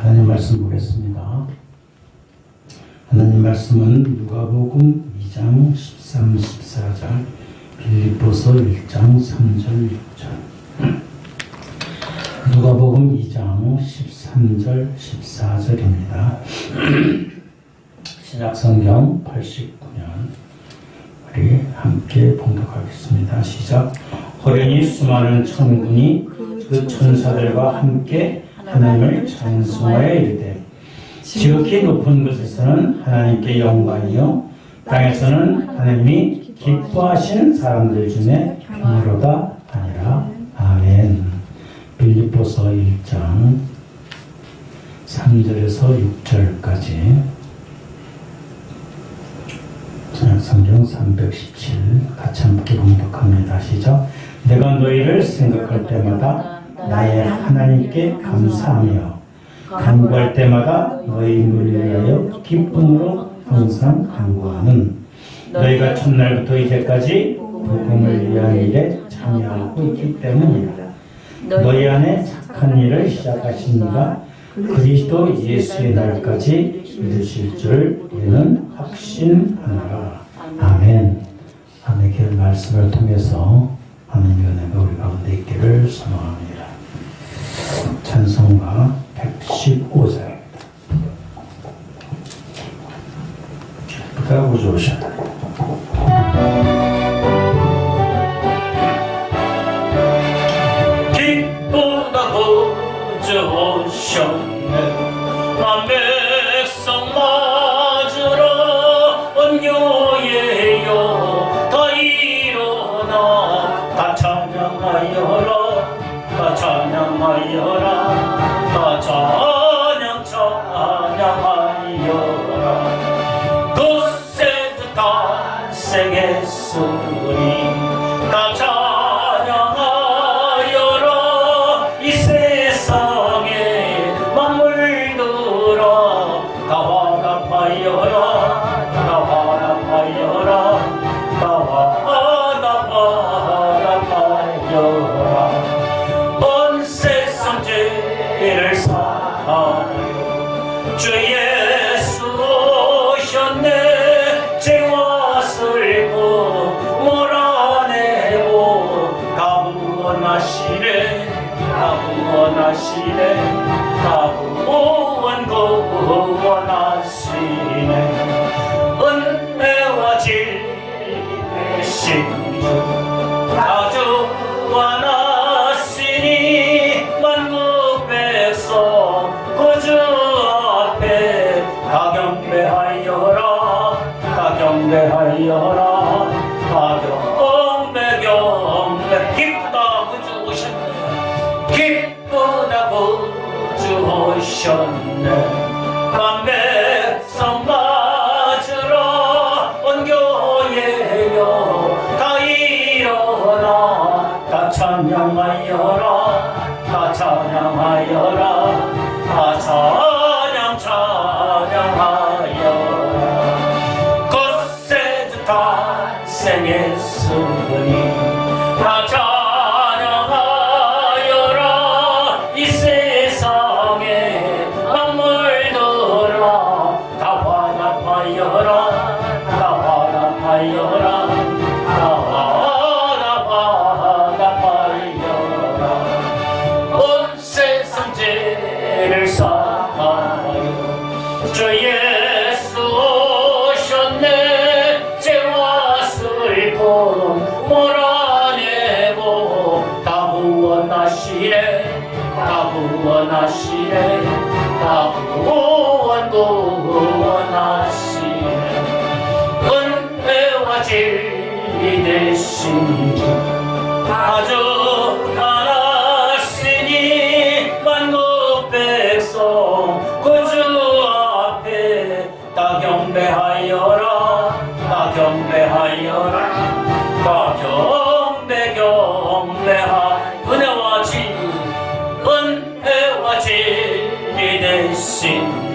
하나님 말씀 보겠습니다. 하나님 말씀은 누가복음 2장 13, 14절, 빌립보서 1장 3절, 6절. 누가복음 2장 13절, 14절입니다. 신약성경 89년 우리 함께 봉독하겠습니다. 시작. 호련히 수많은 천군이 그 천사들과 함께 하나님을 찬송하여 이르되 지극히 높은 곳에서는 하나님께 영광이요 땅에서는 하나님이 기뻐하시는 사람들 중에 평화로다 하니라. 아멘. 빌립보서 1장 3절에서 6절까지 성경 317 같이 함께 봉독합니다. 시작. 내가 너희를 생각할 때마다 나의 하나님께 감사하며 간구할 때마다 너희 눈을 위하여 기쁨으로 항상 간구하는 너희가 첫날부터 이제까지 복음을 위한 일에 참여하고 있기 때문이라. 너희 안에 착한 일을 시작하신 이가 그리스도 예수의 날까지 이루실 줄 우리는 확신하노라. 아멘. 하나님의 말씀을 통해서 하나님의 은혜가 우리 가운데 있기를 소망합니다. 찬송가 115장입니다. 기쁘다 구주오셨다. 기쁘다 구주오셨네. 나 백성 맞으러 온 교회여 다 일어나 다 찬양하여라. 다 찬양하여라. 다 찬양하여라. 굳세 탄생했으니 다 찬양하여라. 이 세상에 만물들아 다 화답하여라. 다 화답하여라. 다 화답하여라. 온 세상 죄를 사하여 주 예수 오셨네. 죄와 슬픔 몰아내고 다 구원하시네. 다 구원하시네. 다 구원하시네. 은혜와 진리 되신 주 아주 많았으니 만국 백성 구주 앞에 다 경배하여라. 다 경배하여라. 다 경배 기쁘다 구주 오셨네. 기쁘다 구주 오셨네. 만 백성 맞으러 온 교회여 다 일어나 다 찬양하여라. 다 찬양하여라. 다 찬양하여라. 굳세 탄생했으니 다 찬양하여라. 이 세상에 만물들아 다 화답하여라. 다 화답하여라. 다 화답하여라. 온 세상 죄를 사하여 주 예수 오셨네. 죄와 슬픔 몰아내고 다 구원하시네. 다 구원하시네. 다 구원하시네. 은혜와 진리 되신 주 아주 많았으니 만국 백성 구주 앞에 다 경배하여라. 다 경배하여라. 다 경배하여라. 은혜와 진리 되신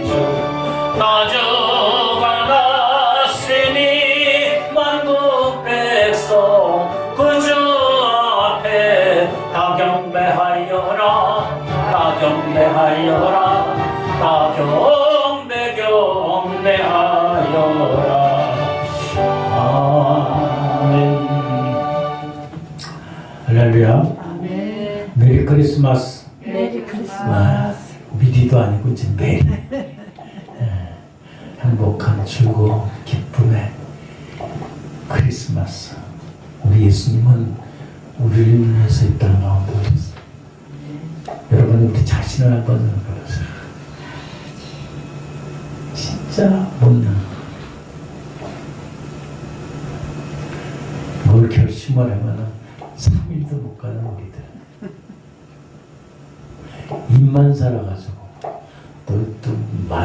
주 아주 많았으니 만국 백성 구주 앞에 다 경배하여라. 다 경배하여라. 다 경배 경배하여라. 아멘. 할렐루야. 아멘. 메리 크리스마스. 메리 크리스마스. 미리도 아니고 이제 메리. 행복한 즐거움 기쁨의 크리스마스. 우리 예수님은 우리를 위해서 이 땅 가운데 오셨어요. 여러분 우리 자신을 한번 생각해보세요. 진짜 못난 뭘 결심을 하면은 3일도 못 가는 우리들. 입만 살아가지고 또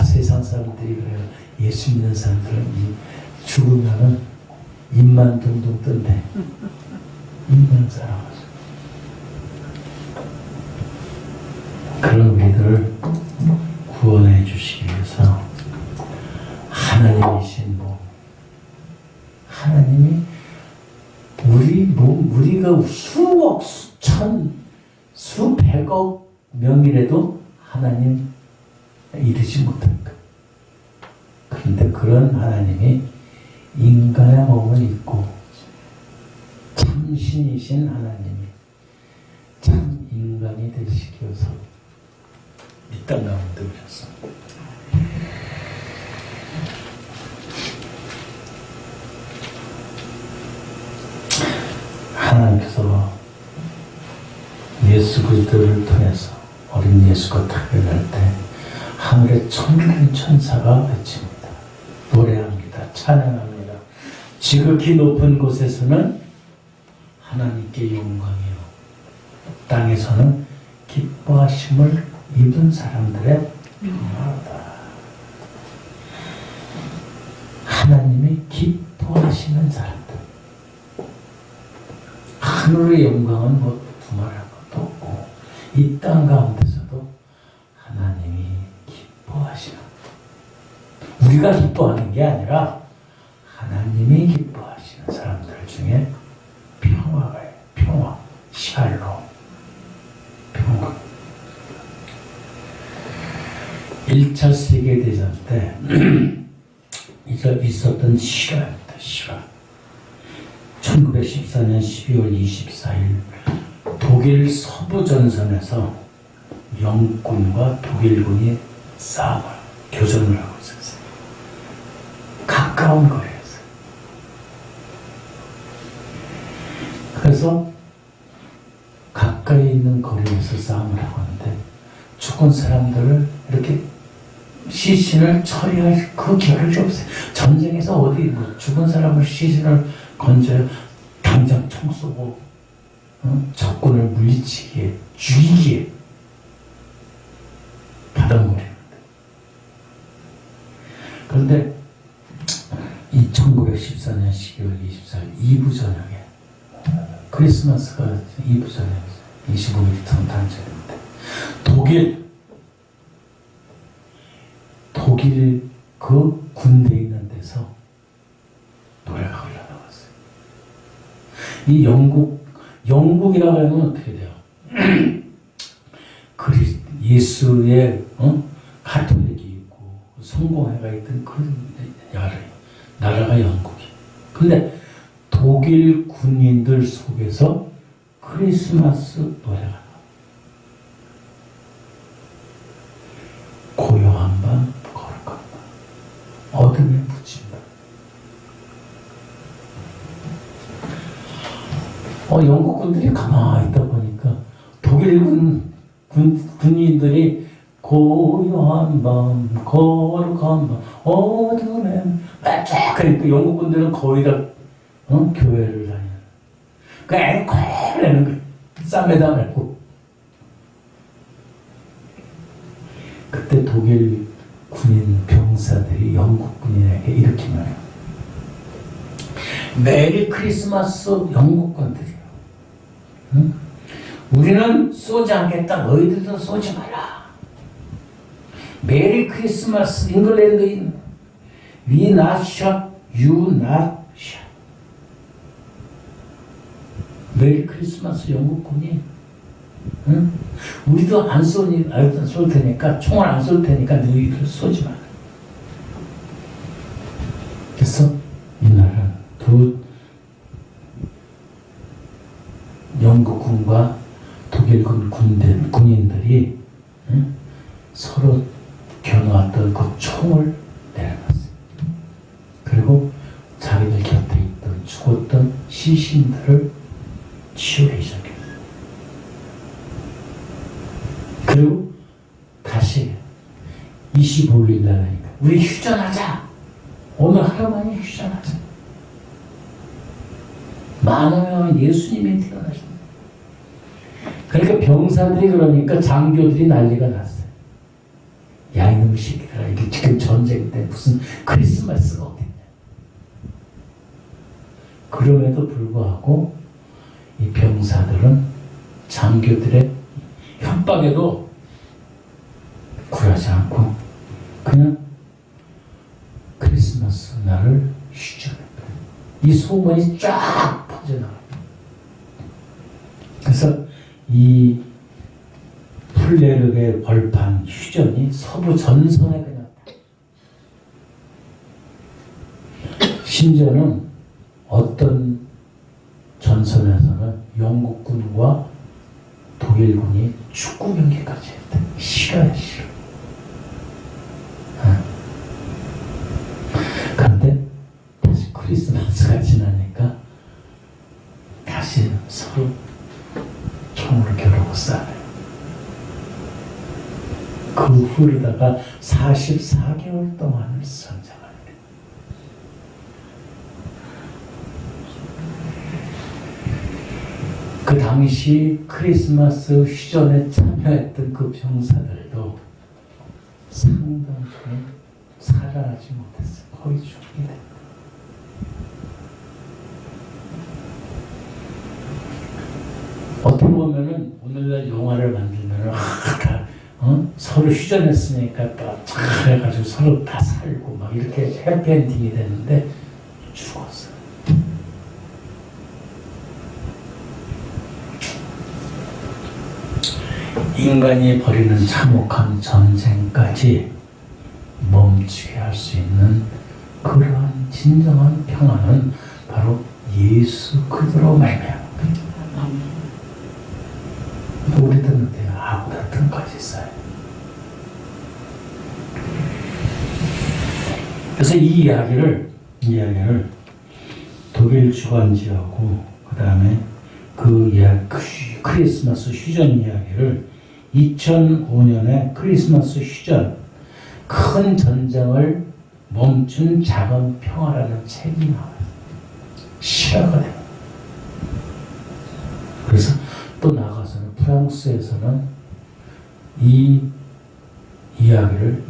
세상 사람들이 그래요. 예수 믿는 사람들은 죽으면은 입만 둥둥 뜬대. 입만 살아가지고. 그런 우리들을 구원해 주시기 위해서 하나님이신 몸, 하나님이 우리가 수억, 수천, 수백억 명이라도 하나님 이르지 못할까. 그런데 그런 하나님이 인간의 몸을 입고 참신이신 하나님이 참 인간이 되시기 위해서 이 땅 가운데 오셨어. 하나님께서 예수 그리스도를 통해서 어린 예수가 타결할 때 하늘의 천군 천사가 외칩니다. 노래합니다. 찬양합니다. 지극히 높은 곳에서는 하나님께 영광이요, 땅에서는 기뻐하심을 입은 사람들의 평화로다. 하나님이 기뻐하시는 사람들. 하늘의 영광은 뭐 두말할 것도 없고 이 땅 가운데서도 하나님이 기뻐하시는, 우리가 기뻐하는 게 아니라 하나님이 기뻐하시는 사람들 중에 평화가 있어요. 평화, 샬롬, 평화. 1차 세계대전 때 있었던 실화입니다. 실화. 1914년 12월 24일 독일 서부전선에서 영군과 독일군이 교전을 하고 있었어요. 가까운 거리였어요. 그래서 가까이 있는 거리에서 싸움을 하고 있는데 죽은 사람들을 이렇게 시신을 처리할 그 겨를이 없어요. 전쟁에서 어디 죽은 사람을 시신을 건져요. 당장 총 쏘고 적군을 물리치기에, 죽이기에 바닥머리입니다. 그런데 이 1914년 12월 24일 이브 저녁에, 크리스마스가 이브 저녁이죠. 25일 단절인데 독일 그 군대 있는 데서 노래가 흘러나왔어요. 이 영국이라고 하면 어떻게 돼요? 예수의 가톨릭이 있고 성공회가 있던 그 나라가 영국이. 근데 독일 군인들 속에서 크리스마스 노래가 나와요. 고요한 밤 거룩한 밤 어둠에 묻힌 밤. 영국 군들이 가만히 있다 보니까 독일 군인들이 고요한 밤 거룩한 밤 어둠에 그러니까 영국 군들은 거의 다 교회를 다니는. 그 앵콜 내는 거예요. 쌈에다 말고. 그때 독일 군인 병사들이 영국 군인에게 이렇게 말해요. 메리 크리스마스 영국 군들이요. 응? 우리는 쏘지 않겠다. 너희들도 쏘지 마라. 메리 크리스마스 잉글랜드인 We not shot, you not shot. 메리 크리스마스 영국 군인. 응? 우리도 안 쏠 테니까, 총을 안 쏠 테니까 너희들 쏘지 마라. 그래서 이날은 두 영국군과 독일군 군인들이 서로 겨누었던 그 총을 내려놨어요. 그리고 자기들 곁에 있던 죽었던 시신들을 치우기 시작했어요. 그리고 다시 25일 날이니까 우리 휴전하자. 오늘 하루만이 휴전하자. 만왕의 예수님이 태어나셨다. 그러니까 병사들이 그러니까 장교들이 난리가 났어요. 야 이놈 새끼들아, 이게 지금 전쟁 때 무슨 크리스마스가 어딨냐. 그럼에도 불구하고 이 병사들은 장교들의 협박에도 굴하지 않고 그냥 크리스마스 날을 휴전했다. 이 소문이 쫙 퍼져나갑니다. 그래서 이 플레르의 벌판 휴전이 서부 전선에 그냥 심지어는 어떤 전선에서는 영국군과 독일군이 축구 경기까지 했다. 싫어요, 싫어. 그런데 다시 크리스마스가 지나니까 다시 서로 총을 겨루고 싸워요. 그 후르다가 44개월 동안을 전쟁합니다. 그 당시 크리스마스 휴전에 참여했던 그 병사들도 상당히 살아나지 못했어요. 거의 죽게 됐어요. 어떻게 보면은 오늘날 영화를 만들면은 서로 휴전했으니까 또 잘해가지고 서로 다 살고 막 이렇게 해피엔딩이 되는데 죽었어요. 인간이 벌이는 참혹한 전쟁까지 멈추게 할 수 있는 그러한 진정한 평화는 바로 예수 그리스도로 말미암아. 우리들은 아무 다툼까지 있어요. 그래서 이 이야기를 독일 주간지하고 그 다음에 그 크리스마스 휴전 이야기를 2005년에 크리스마스 휴전 큰 전쟁을 멈춘 작은 평화라는 책이 나와요. 실화가 돼요. 그래서 또 나가서는 프랑스에서는 이 이야기를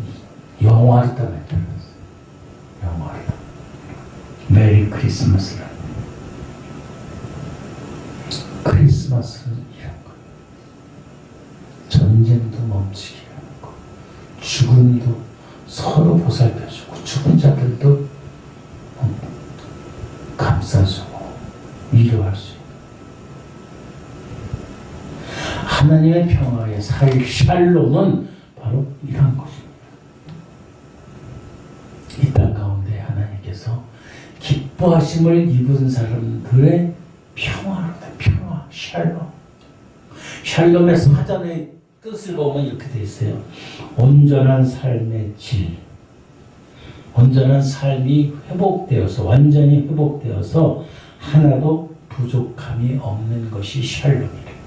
영화로 따냈어요. 영화로. 메리 크리스마스라는. 크리스마스는 이런 거. 전쟁도 멈추게 하는 거. 죽음도 서로 보살펴주고 죽은 자들도 감싸주고 위로할 수 있는 하나님의 평화의 샬롬은 바로 이런 것입니다. 이 땅 가운데 하나님께서 기뻐하심을 입은 사람들의 평화로다. 평화, 샬롬. 샬롬의 사전의 뜻을 보면 이렇게 되어 있어요. 온전한 삶의 질, 온전한 삶이 회복되어서 완전히 회복되어서 하나도 부족함이 없는 것이 샬롬이래요.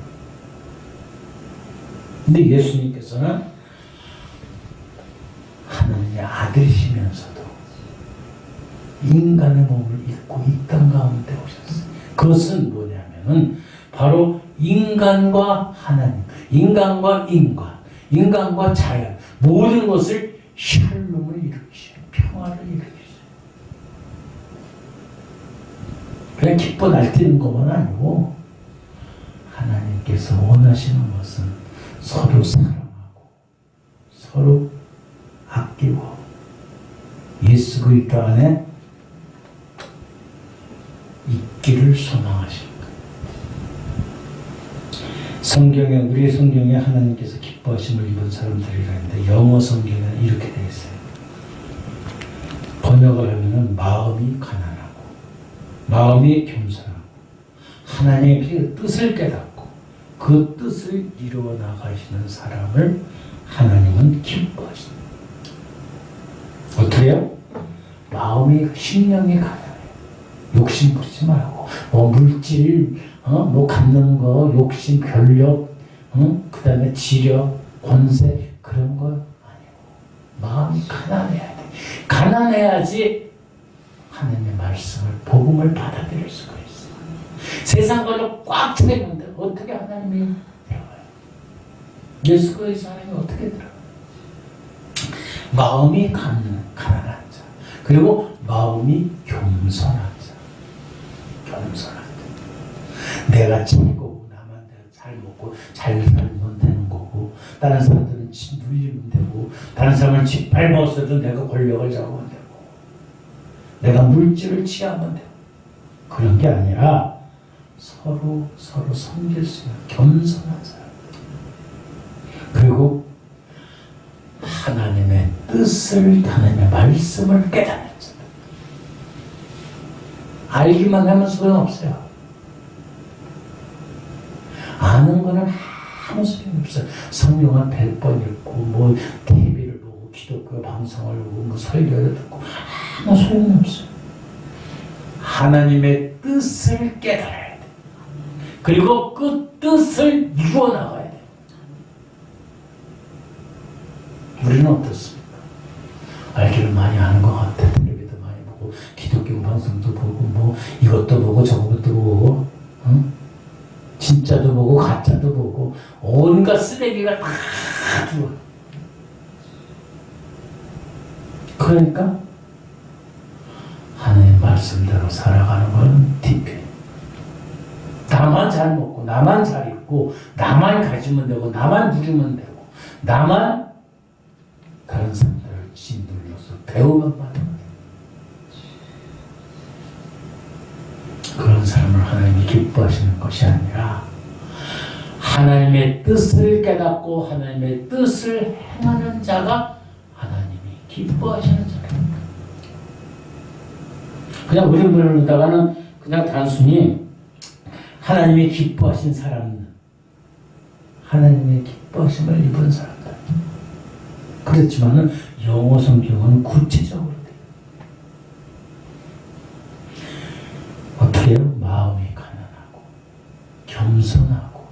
근데 예수님께서는 하나님의 아들이시면서도 인간의 몸을 입고 이 땅 가운데 오셨어요. 그것은 뭐냐면은 바로 인간과 하나님, 인간과 인간, 인간과 자연, 모든 것을 샬롬을 일으키셔요. 평화를 일으키셔요. 그냥 기뻐 날뛰는 것만 아니고 하나님께서 원하시는 것은 서로 사랑하고 서로 아끼고 예수 그리스도 안에 있기를 소망하십니다. 성경에 우리 성경에 하나님께서 기뻐하심을 입은 사람들이라 했는데 영어 성경에는 이렇게 되어 있어요. 번역을 하면은 마음이 가난하고 마음이 겸손하고 하나님의 뜻을 깨닫고 그 뜻을 이루어 나가시는 사람을 하나님은 기뻐하신다. 어떻게요? 마음이 심령이 가난해요. 욕심 부리지 말고 뭐 물질 뭐 갖는 거 욕심 권력 그 다음에 지력 권세 그런 거 아니고 마음이 가난해야 돼. 가난해야지 하나님의 말씀을 복음을 받아들일 수가 있어. 세상 걸로 꽉 차 있는데 어떻게 하나님이 들어가요? 예수 그리스도 하나님이 어떻게 들어가요? 마음이 가난한 자 그리고 마음이 겸손한 자. 겸손한 자. 내가 최고고 나만 내가 잘 먹고 잘 살면 되는 거고 다른 사람들은 눌리면 되고 다른 사람은 짓밟았어도 내가 권력을 잡으면 되고 내가 물질을 취하면 되고 그런 게 아니라 서로 섬길 수 있는 겸손한 사람 그리고 하나님의 뜻을 하나님의 말씀을 깨닫는 자. 알기만 하면 소용없어요. 아는 거는 아무 소용이 없어요. 성경을 100번 읽고 뭐 TV를 보고 기독교 방송을 보고 뭐 설교를 듣고 아무 소용이 없어요. 하나님의 뜻을 깨달아야 돼. 그리고 그 뜻을 이루어 나가야 돼. 우리는 어떻습니까? 알기를 많이 아는 것 같아. 텔레비도 많이 보고 기독교 방송도 보고 뭐 이것도 보고 저것도 보고 응? 진짜도 보고 가짜도 보고 온갖 쓰레기가 다 들어와. 그러니까 하나님 말씀대로 살아가는 건 뒤편이에요. 나만 잘 먹고 나만 잘 입고 나만 가지면 되고 나만 누리면 되고 나만 다른 사람들을 짓눌러서 배우면 받으면 돼요. 그런 사람을 하나님이 기뻐하시는 것이 아니라 하나님의 뜻을 깨닫고 하나님의 뜻을 행하는 자가 하나님이 기뻐하시는 자입니다. 그냥 우리 부르다가는 그냥 단순히 하나님이 기뻐하신 사람, 하나님의 기뻐하심을 입은 사람들. 그렇지만은 영어 성경은 구체적으로 돼요. 어떻게 해요? 마음이 가난하고 겸손하고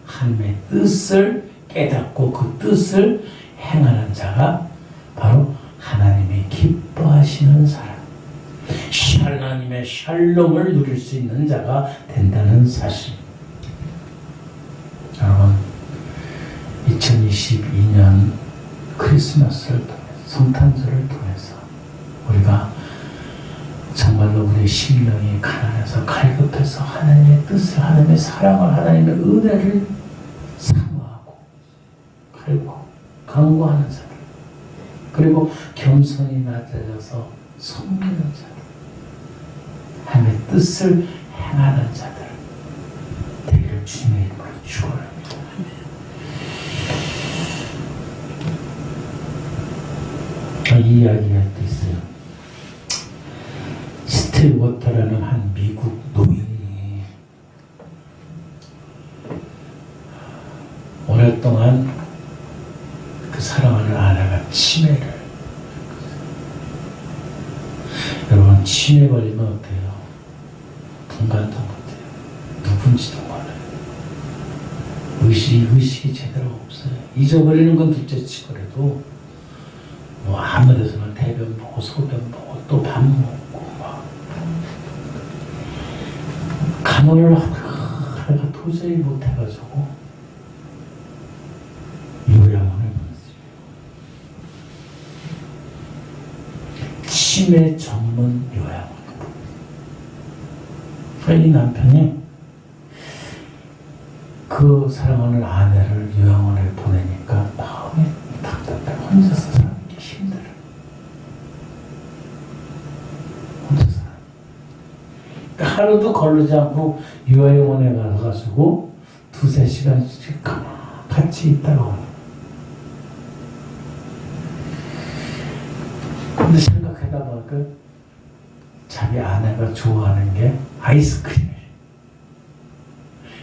하나님의 뜻을 깨닫고 그 뜻을 행하는 자가 바로 하나님이 기뻐하시는 사람. 하나님의 샬롬을 누릴 수 있는 자가 된다는 사실. 여러분, 2022년 크리스마스를 통해서, 성탄절을 통해서 우리가 정말로 우리 심령이 가난해서 갈급해서 하나님의 뜻을, 하나님의 사랑을, 하나님의 은혜를 사모하고 간구하는 자들, 그리고 겸손히 낮아져서 섬기는 자들, 하나님의 뜻을 행하는 자들 되기를 주님의 이름으로 축원합니다. 이 이야기가 또 있어요. 스틸워터라는 한 미국 노인이 오랫동안 그 사랑하는 아내가 치매를, 여러분 치매 걸리면 어때요? 분간도 못해요. 누군지도 몰라요. 의식이 제대로 없어요. 잊어버리는 건 둘째 치고라도 뭐 아무 데서나 대변 보고 소변 보고 또 밥 먹고 막 간호를 하다가 도저히 못해가지고 요양원을 보냈어요. 치매 전문 요양원. 이 남편이 그 사랑하는 아내를 요양원에 보내니까 마음이 답답해. 혼자서 사는 게 힘들어. 혼자서. 하루도 걸르지 않고 요양원에 가가지고 두세 시간씩 같이 있다가 오는. 근데 생각해다 보니까 자기 아내가 좋아하는 게 아이스크림이에요.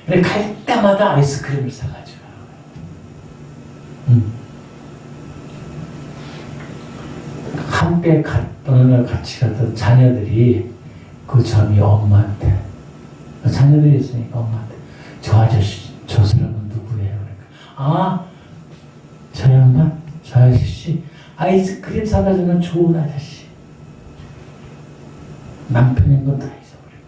그래 갈 때마다 아이스크림을 사가지고 함께 어느 날 같이 갔던 자녀들이 그 점이 엄마한테 자녀들이 있으니까 엄마한테 저 아저씨 저 사람은 누구예요? 그러니까 아 저 양반 저 아저씨 아이스크림 사다 주는 좋은 아저씨. 남편인 건 다 잊어버리고.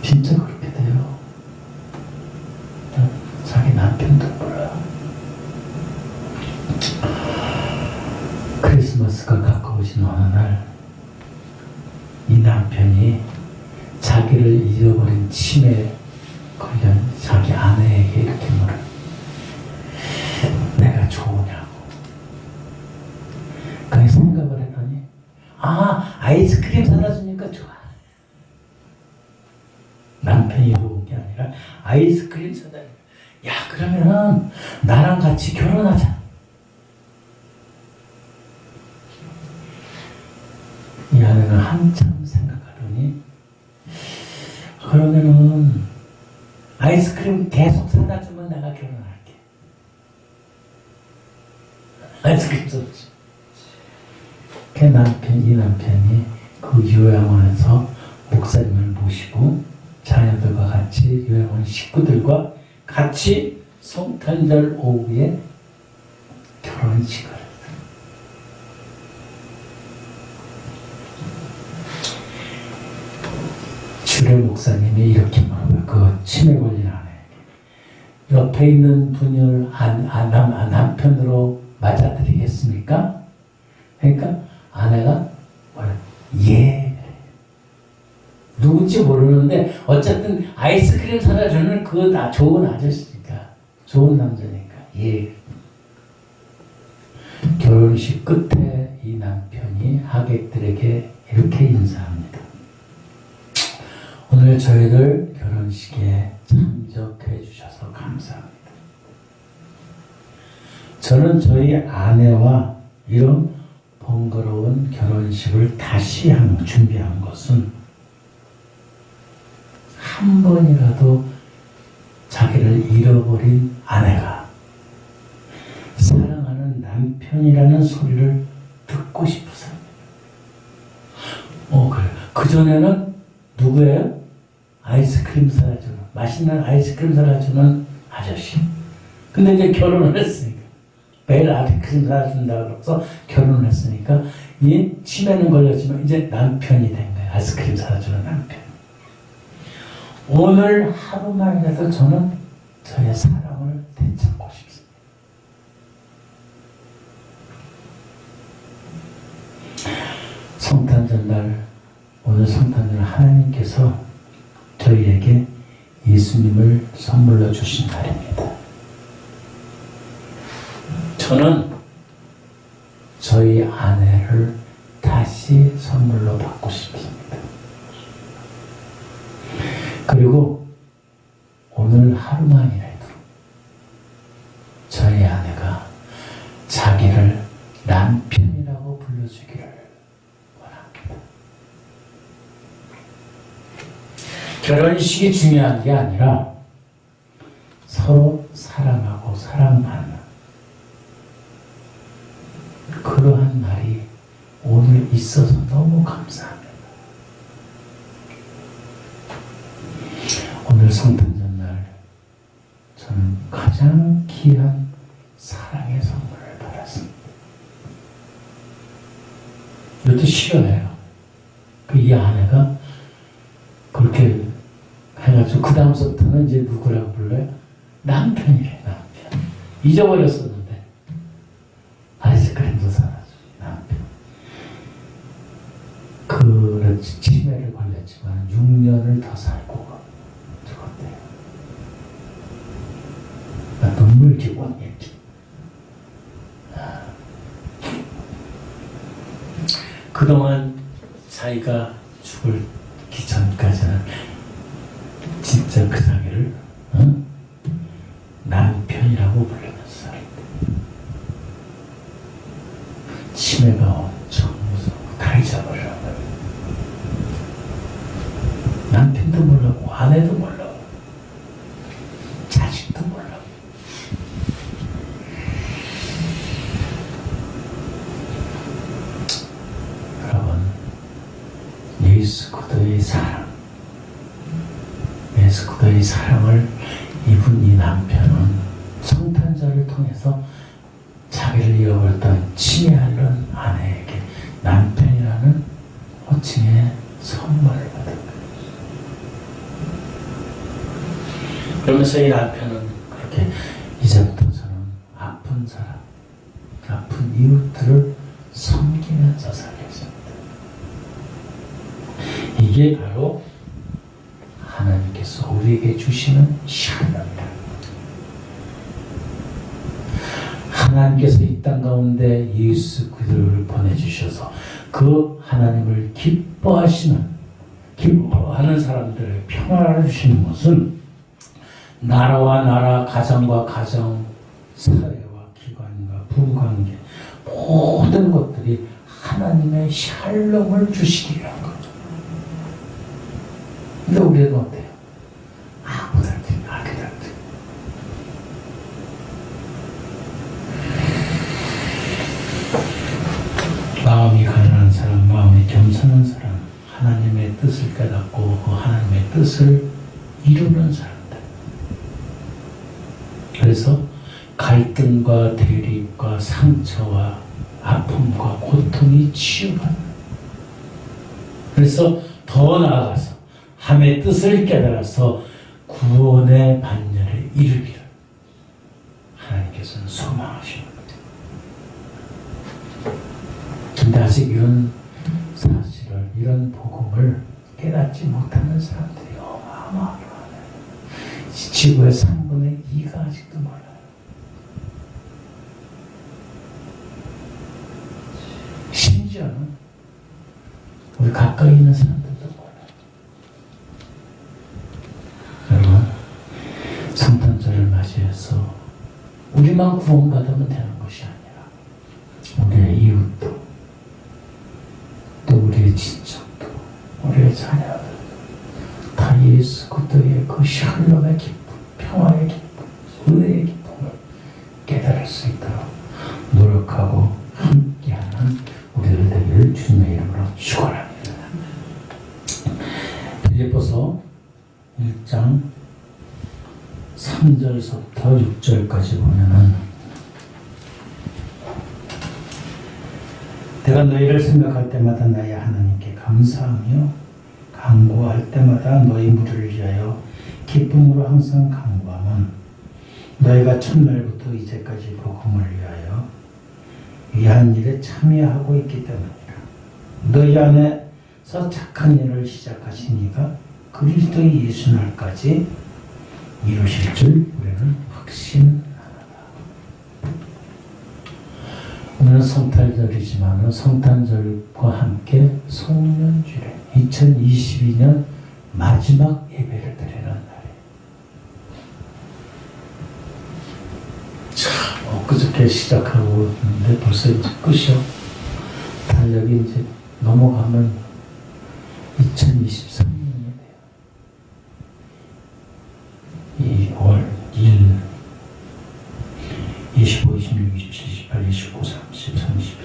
진짜 그렇게 돼요. 자기 남편도 몰라. 크리스마스가 가까워진 어느 날, 이 남편이 자기를 잊어버린 치매에 걸린 자기 아내에게 이렇게 물어요. 내가 좋으냐고. 그렇게 생각을 했더니 아이스크림 사다 주니까 좋아. 남편이 좋은 게 아니라 아이스크림 사다 주니까 야 그러면은 나랑 같이 결혼하자. 이 아내는 한참 생각하더니 그러면은 아이스크림 계속 사다 주면 내가 결혼할게. 아이스크림 사다 주. 이 남편이 그 요양원에서 목사님을 모시고 자녀들과 같이 요양원 식구들과 같이 성탄절 오후에 결혼식을 했어요. 주례 목사님이 이렇게 말해요. 그 치매 걸린 아내에게 옆에 있는 분을 남편으로 맞아드리겠습니까? 그러니까 아내가 예. 누군지 모르는데 어쨌든 아이스크림 사다 주는 그 좋은 아저씨니까 좋은 남자니까 예. 결혼식 끝에 이 남편이 하객들에게 이렇게 인사합니다. 오늘 저희들 결혼식에 참석해 주셔서 감사합니다. 저는 저희 아내와 이런 번거로운 결혼식을 다시 준비한 것은 한 번이라도 자기를 잃어버린 아내가 사랑하는 남편이라는 소리를 듣고 싶어서입니다. 그래. 그전에는 누구예요? 아이스크림 사주는, 맛있는 아이스크림 사주는 아저씨. 근데 이제 결혼을 했으니까. 매일 아이스크림 사준다고 해서 결혼을 했으니까 이 치매는 걸렸지만 이제 남편이 된 거예요. 아이스크림 사주는 남편. 오늘 하루만이라도 저는 저의 사랑을 되찾고 싶습니다. 성탄절날, 오늘 성탄절 하나님께서 저희에게 예수님을 선물로 주신 날입니다. 저는 저희 아내를 다시 선물로 받고 싶습니다. 그리고 오늘 하루만이라도 저희 아내가 자기를 남편이라고 불러주기를 원합니다. 결혼식이 중요한 게 아니라 서로 사랑하고 사랑받는 그러한 날이 오늘 있어서 너무 감사합니다. 오늘 성탄절날 저는 가장 귀한 사랑의 선물을 받았습니다. 이것도 싫어해요. 이 아내가 그렇게 해가지고 그 다음부터는 이제 누구라고 불러요? 남편이래. 남편. 잊어버렸었는데 아이스크림도 사라져. 남편. 그렇지 치매를 걸렸지만 6년을 더 살고 죽었대요. 나 눈물 기원했지. 그동안 자기가 죽기 전까지는 진짜 그 자기를 남편이라고 부르면서 살 때 치매가 엄청 무서워. 다 잊어버리라고. 남편도 몰라고 아내도 몰라고 자식도 몰라고. 여러분, 예수 그리스도의 사랑, 예수 그리스도의 사랑을 입은 이 남편은 성탄절을 통해서 자기를 잃어버렸던 치매 앓는 아내에게 남편이라는 호칭의 선물을 받은 거예요. 그러면서 이 남편은 그렇게 이제부터서는 아픈 사람, 아픈 이웃들을 섬기면서 살겠습니다. 이게 바로 하나님께서 우리에게 주시는 샬롬입니다. 하나님께서 이 땅 가운데 예수 그리스도를 보내주셔서 그 하나님을 기뻐하는 사람들의 평화를 주시는 것은 나라와 나라, 가정과 가정, 사회와 기관과 부부관계 모든 것들이 하나님의 샬롬을 주시기 위한 것. 근데 우리는 어때요? 악보다도 악이다도. 마음이 가난한 사람, 마음이 겸손한 사람, 하나님의 뜻을 깨닫고 그 하나님의 뜻을 이루는 사람들. 그래서 갈등과 대립과 상처와 아픔과 고통이 치유받는. 그래서 더 나아가서 하나님의 뜻을 깨달아서 구원의 반열에 이르기를 하나님께서는 소망하십니다. 근데 아직 이런 사실을, 이런 복음을 깨닫지 못하는 사람들이 어마어마하게 많아요. 지구의 3분의 2가 아직도 몰라요. 심지어는 우리 가까이 있는 사람들도 몰라요. 여러분, 성탄절을 맞이해서 우리만 구원받으면 되는 것이 아니라 우리의 이웃도, 또 우리의 친척도, 우리의 자녀들 다 예수 그리스도의 그 샬롬의 기쁨, 평화의 기쁨, 은혜의 기쁨을 깨달을 수 있도록 노력하고 함께하는 우리들 되기를 주님의 이름으로 축원합니다. 빌립보서 1장 3절서부터 6절까지 보면은 내가 너희를 생각할 때마다 나의 하나님께 감사하며 간구할 때마다 너희 무리를 위하여 기쁨으로 항상 간구함은 너희가 첫날부터 이제까지 복음을 위하여 위한 일에 참여하고 있기 때문이라. 너희 안에서 착한 일을 시작하신 이가 그리스도의 예수날까지 이루실 줄 우리는 확신하다. 오늘은 성탄절이지만 성탄절과 함께 송년주일 2022년 마지막 예배를 드리는 날이에요. 참 엊그저께 시작하고 있는데 벌써 이제 끝이요. 달력이 이제 넘어가면 2023년이 돼요. 2월 1, 25, 26, 27, 28, 29, 30, 31,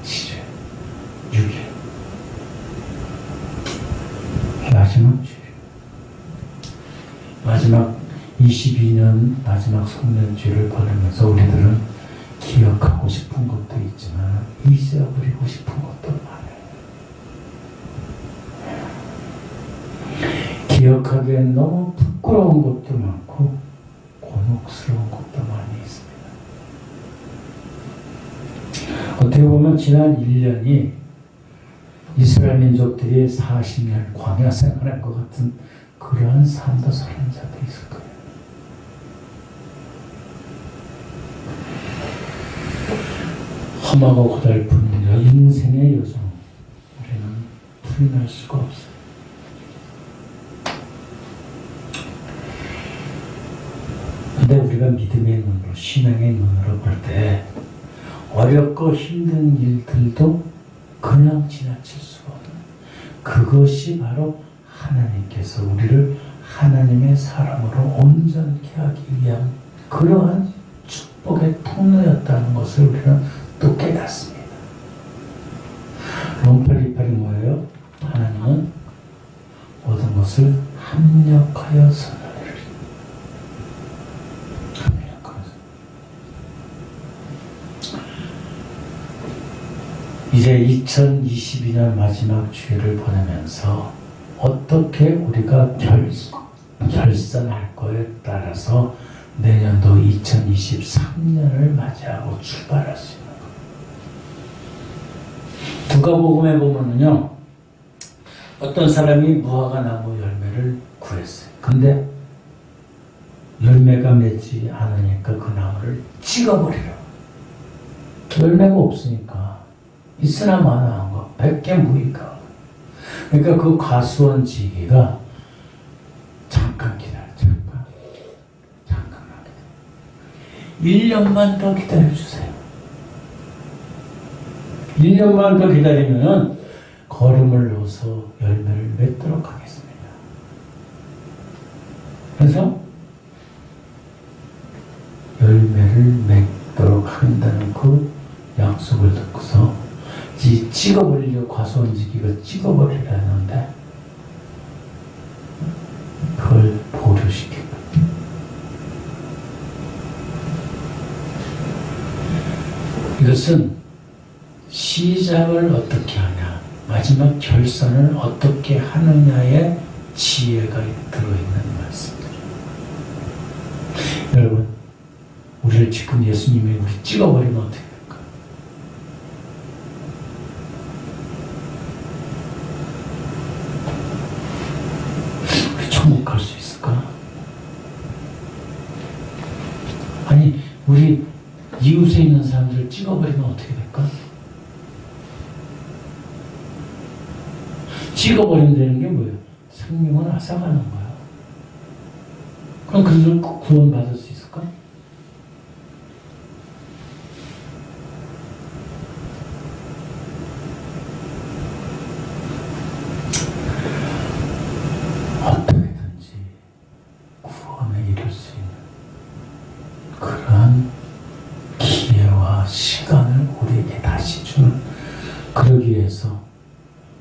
7일, 6일 마지막 주일, 마지막 22년 마지막 성년주일을 보내면서 우리들은 기억하고 싶은 것도 있지만 잊어버리고 싶은 것도 많아요. 기억하기엔 너무 부끄러운 것도 많고 곤혹스러운 것도 많이 있습니다. 어떻게 보면 지난 1년이 이스라엘 민족들이 40년 광야 생활한 것 같은 그러한 삶도 사람자도 있을 거예요. 험하고 고달픈 인생의 여정, 우리는 풀이날 수가 없어요. 근데 우리가 믿음의 눈으로, 신앙의 눈으로 볼 때 어렵고 힘든 일들도 그냥 지나칠 수가 없는, 그것이 바로 하나님께서 우리를 하나님의 사람으로 온전케 하기 위한 그러한 축복의 통로였다는 것을 우리는 또 깨닫습니다. 롬팔 28이 뭐예요? 하나님은 모든 것을 합력하여 선하리라. 합력하여. 이제 2022년 마지막 주일을 보내면서 어떻게 우리가 결산할 거에 따라서 내년도 2023년을 맞이하고 출발할 수 있는 것. 누가복음에 보면은요, 어떤 사람이 무화과 나무 열매를 구했어요. 근데 열매가 맺지 않으니까 그 나무를 찍어버리라고. 열매가 없으니까 있으나 마나한 거, 100개 무이가. 그러니까 그 과수원지기가 잠깐만 기다려. 1년만 더 기다려주세요. 1년만 더 기다리면은 거름을 넣어서 열매를 맺도록 하겠습니다. 그래서 열매를 맺도록 한다는 그 약속을 듣고서 찍어버리려, 과수원지기가 찍어버리려는데 그걸 보류시킨 거예요. 이것은 시작을 어떻게 하냐, 마지막 결산을 어떻게 하느냐의 지혜가 들어있는 말씀들이에요. 여러분, 우리를 지금 예수님이 우리 찍어버리면 어떻게 될까? 우리 천국 갈 수 있을까? 아니, 우리 이웃에 있는 사람들을 찍어버리면 어떻게 될까? 찍어버린다는 게 뭐예요? 생명을 앗아가는 거야. 그럼 그들은 구원받을 수 있을까? 어떻게든지 구원에 이룰 수 있는 그러한 기회와 시간을 우리에게 다시 주는, 그러기 위해서,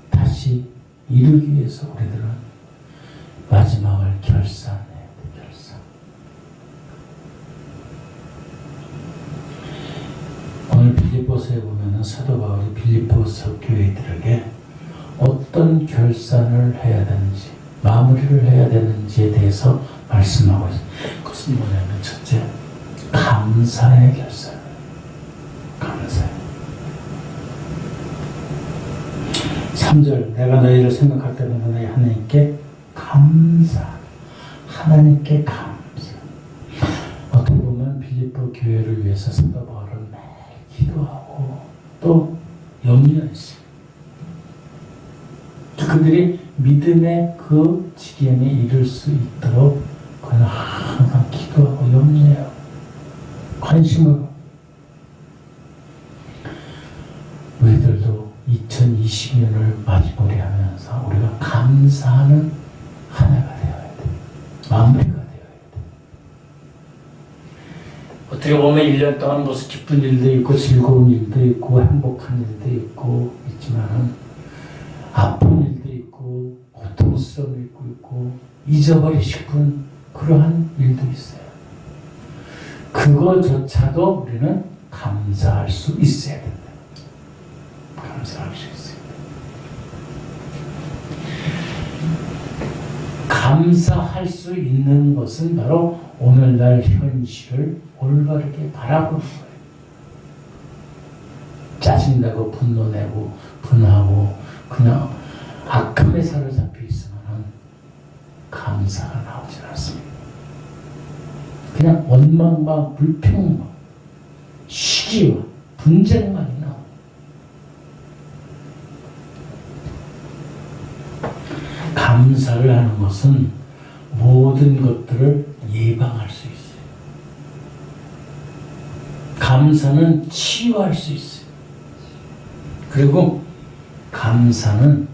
다시 이루기 위해서 우리들은 마지막을 결산해야 돼. 결산. 오늘 빌립보서에 보면은 사도 바울이 빌립보서 교회들에게 어떤 결산을 해야 되는지, 마무리를 해야 되는지에 대해서 말씀하고 있어요. 그것은 뭐냐면, 첫째, 감사의 결산. 감사의. 3절, 내가 너희를 생각할 때마다 너희 하나님께 감사. 하나님께 감사. 어떻게 보면 빌립보 교회를 위해서 사도 바울은 매일 기도하고 또 염려했어요. 그들이 믿음의 그 지경에 이를 수 있도록 그는 항상 기도하고 염려하고 관심을. 우리들도 2020년을 마무리하면서 우리가 감사하는 한 해가 되어야 돼. 마무리가 되어야 돼. 어떻게 보면 1년 동안 무슨 기쁜 일도 있고 즐거운 일도 있고 행복한 일도 있고 있지만은 아픈 일도 있고 고통스러움이 있고 잊어버리고 싶은 그러한 일도 있어요. 그거조차도 우리는 감사할 수 있어야 된다. 감사할 수 있어요. 감사할 수 있는 것은 바로 오늘날 현실을 올바르게 바라보는 거예요. 짜증내고 분노내고 분하고 그냥 악함에 사로잡혀 있으면 감사가 나오지 않습니다. 그냥 원망과 불평과 시기와 분쟁만이 나옵니다. 감사를 하는 것은 모든 것들을 예방할 수 있어요. 감사는 치유할 수 있어요. 그리고 감사는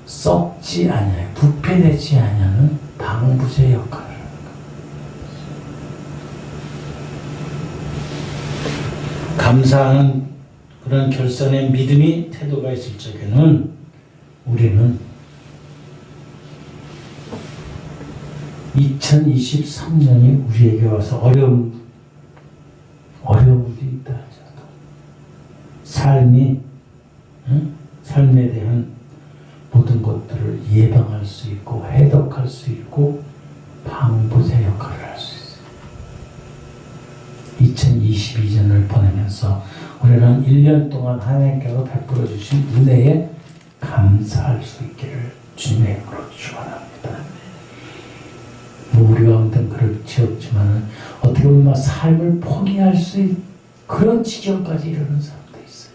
썩지 아니하여 부패되지 아니하는 방부제 역할을 합니다. 감사하는 그런 결산의 믿음이 태도가 있을 적에는 우리는 2023년이 우리에게 와서 어려움이 있다 하더라도 삶에 대한 모든 것들을 예방할 수 있고 해독할 수 있고 방부제 역할을 할 수 있어요. 2022년을 보내면서 우리는 1년 동안 하나님께서 베풀어 주신 은혜에 감사할 수 있기를 주님의 이름으로 축원합니다. 우리 가운데 그렇지 없지만 어떻게 보면 삶을 포기할 수 있는 그런 지경까지 이르는 사람도 있어요.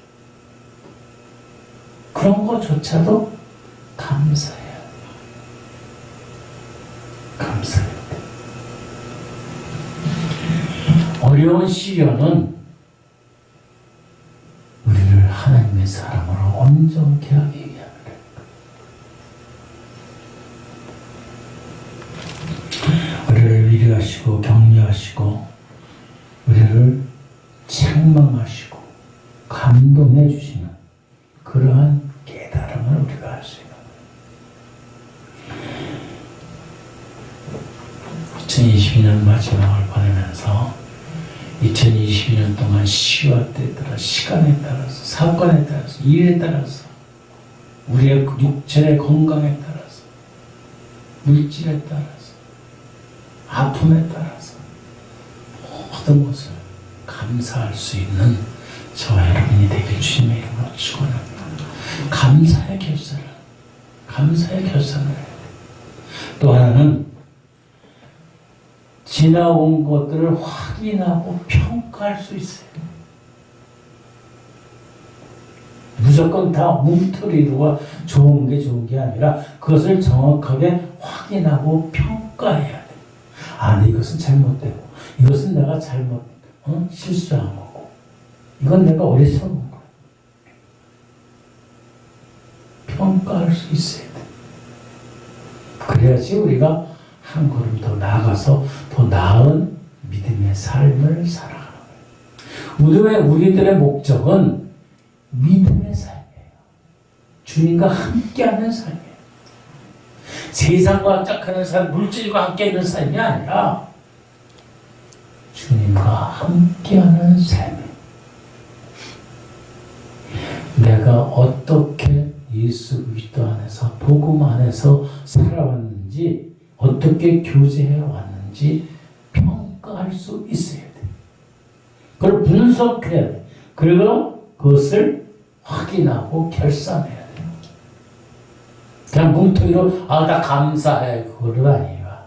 그런 것조차도 감사해야 돼요. 감사해야 돼요. 어려운 시련은 우리를 하나님의 사람으로 온전케 하기 위함을 우리를 위로하시고 격려하시고 우리를 책망하시고 감동해 주시는 그러한 깨달음을 우리가 할 수 있는 거예요. 2022년 마지막을 보내면서 2020년 동안 시와 때에 따라 시간에 따라서 사건에 따라서 일에 따라서 우리의 육체의 건강에 따라서 물질에 따라서 아픔에 따라서 모든 것을 감사할 수 있는 저와 여러분이 되길 주님의 이름으로 축원합니다. 감사의 결산을 해야 돼요. 또 하나는 지나온 것들을 확인하고 평가할 수 있어요. 무조건 다 뭉텅이로가 좋은 게 아니라 그것을 정확하게 확인하고 평가해야 돼요. 아, 이것은 잘못되고 이것은 내가 실수한 거고 이건 내가 어리석은 거야. 평가할 수 있어야 돼. 그래야지 우리가 한 걸음 더 나아가서 더 나은 믿음의 삶을 살아가는 거예요. 우리들의 목적은 믿음의 삶이에요. 주님과 함께하는 삶이에요. 세상과 짝하는 삶, 물질과 함께 있는 삶이 아니라 주님과 함께하는 삶이에요. 내가 어떻게 예수 그리스도 안에서 복음 안에서 살아왔는지 어떻게 교제해 왔는지 평가할 수 있어야 돼. 그걸 분석해야 돼. 그리고 그것을 확인하고 결산해야 돼. 그냥 뭉텅이로 나 감사해 그거를 아니라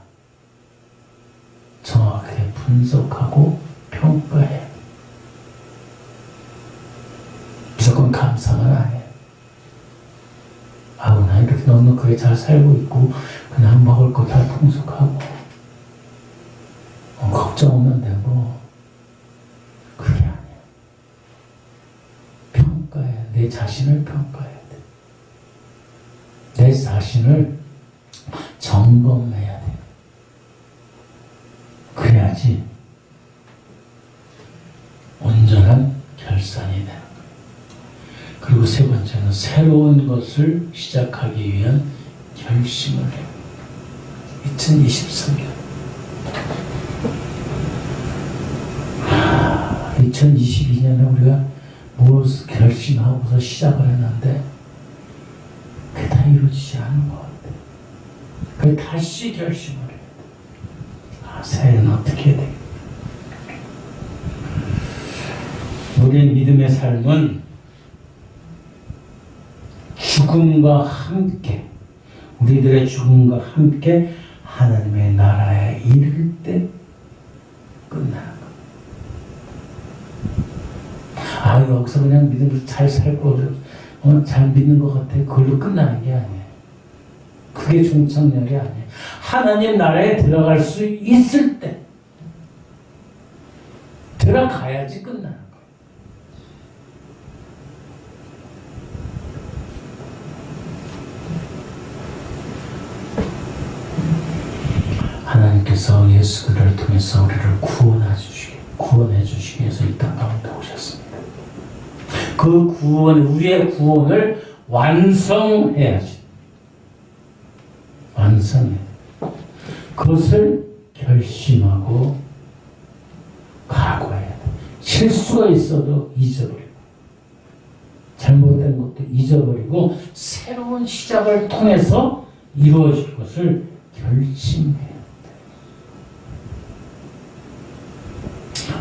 정확하게 분석하고 평가해야 돼. 무조건 감사는 아니에요. 나 이렇게 넉넉하게 잘 살고 있고 그냥 먹을 거 다 풍족하고 걱정 없는 되고 그게 아니야. 평가해야 돼. 내 자신을 평가해야 돼. 내 자신을 점검해야 돼. 그래야지 온전한 결산이 되는 거예요. 그리고 세 번째는 새로운 것을 시작하기 위한 결심을 해요. 2023년 2022년에 우리가 무엇을 결심하고서 시작을 했는데 그게 다 이루어지지 않은 것 같아요. 그게 다시 결심을 해야 돼. 새해는 어떻게 해야 되겠다. 우리의 믿음의 삶은 죽음과 함께 우리들의 죽음과 함께 하나님의 나라에 이를 때 끝나는 거예요. 여기서 그냥 믿음으로 잘 살고 잘 믿는 것 같아. 그걸로 끝나는 게 아니에요. 그게 종착역이 아니에요. 하나님 나라에 들어갈 수 있을 때 들어가야지 끝나는 거예요. 하나님께서 예수 그리스도를 통해서 우리를 구원해 주시기 위해서 이 땅 가운데 오셨습니다. 그 우리의 구원을 완성해야지. 완성해. 그것을 결심하고 각오해야 돼. 실수가 있어도 잊어버리고, 잘못된 것도 잊어버리고, 새로운 시작을 통해서 이루어질 것을 결심해야 돼.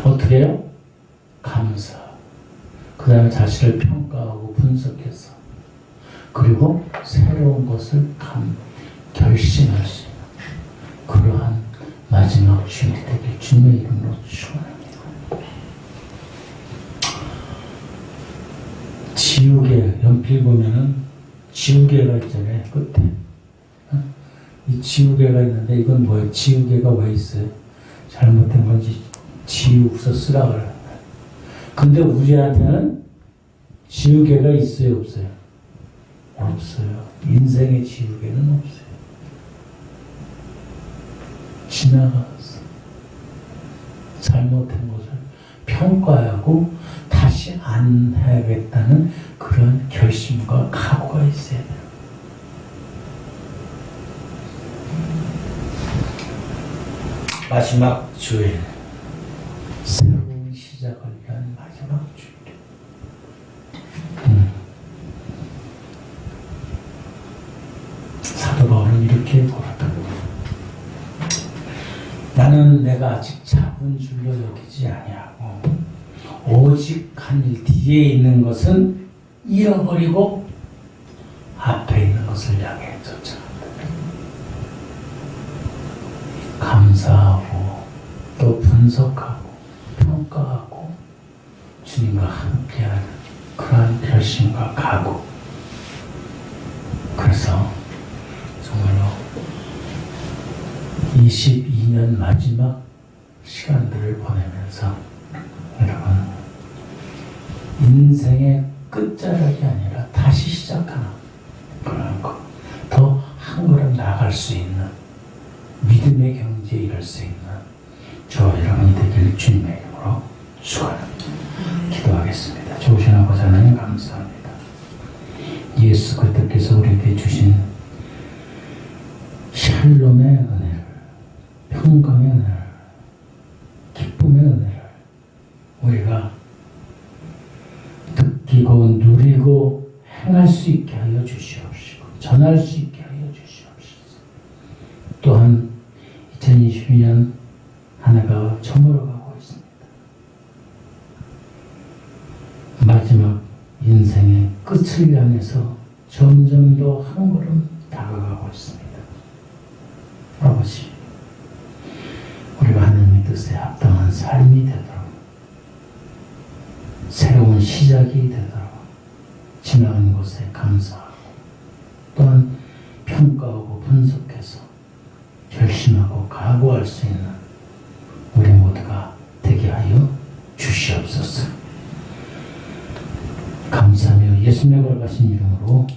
어떻게 해요? 감사. 그 다음에 자신을 평가하고 분석해서, 그리고 새로운 것을 결심할 수 있는 그러한 마지막 주일이 되길 주님의 이름으로 축원합니다. 지우개, 연필 보면은 지우개가 있잖아요, 끝에. 이 지우개가 있는데 이건 뭐예요? 지우개가 왜 있어요? 잘못된 건지 지우고서 쓰라 그래요. 근데 우리한테는 지우개가 있어요, 없어요? 없어요. 인생의 지우개는 없어요. 지나갔어. 잘못한 것을 평가하고 다시 안 해야겠다는 그런 결심과 각오가 있어야 돼요. 마지막 주일, 새로운 시작을 위한 마지막 주일. 사도 바울은 이렇게 고르다. 나는 내가 아직 잡은 줄로 여기지 아니하고 오직 한 일 뒤에 있는 것은 잃어버리고 앞에 있는 것을 향해 쫓아간다. 감사하고 또 분석하고 평가하고 주님과 함께하는 그러한 결심과 각오. 그래서 정말로 22년 마지막 시간들을 보내면서 여러분 인생의 끝자락이 아니라 다시 시작하는 그런 거, 더 한 걸음 나아갈 수 있는 믿음의 경지에 이를 수 있는 저와 여러분이 되길 주님의 이름으로 축원합니다. 기도하겠습니다. 좋으신 아버지 하나님 감사합니다. 예수 그리스도께서 우리에게 주신 샬롬의 은혜를, 평강의 은혜를, 기쁨의 은혜를 우리가 느끼고 누리고 행할 수 있게 하여 주시옵시고 전할 수 있게 하여 주시옵소서. 또한 2022년 한 해가 저물어가고 있습니다. 마지막 인생의 끝을 향해서 점점 더 한 걸음 다가가고 있습니다. 아버지, 우리가 하나님의 뜻에 합당한 삶이 되도록, 새로운 시작이 되도록 지나간 것에 감사하고 또한 평가하고 분석해서 결심하고 각오할 수 있는 우리 모두가 되게 하여 주시옵소서. 감사하며 예수님의 걸가신 이름으로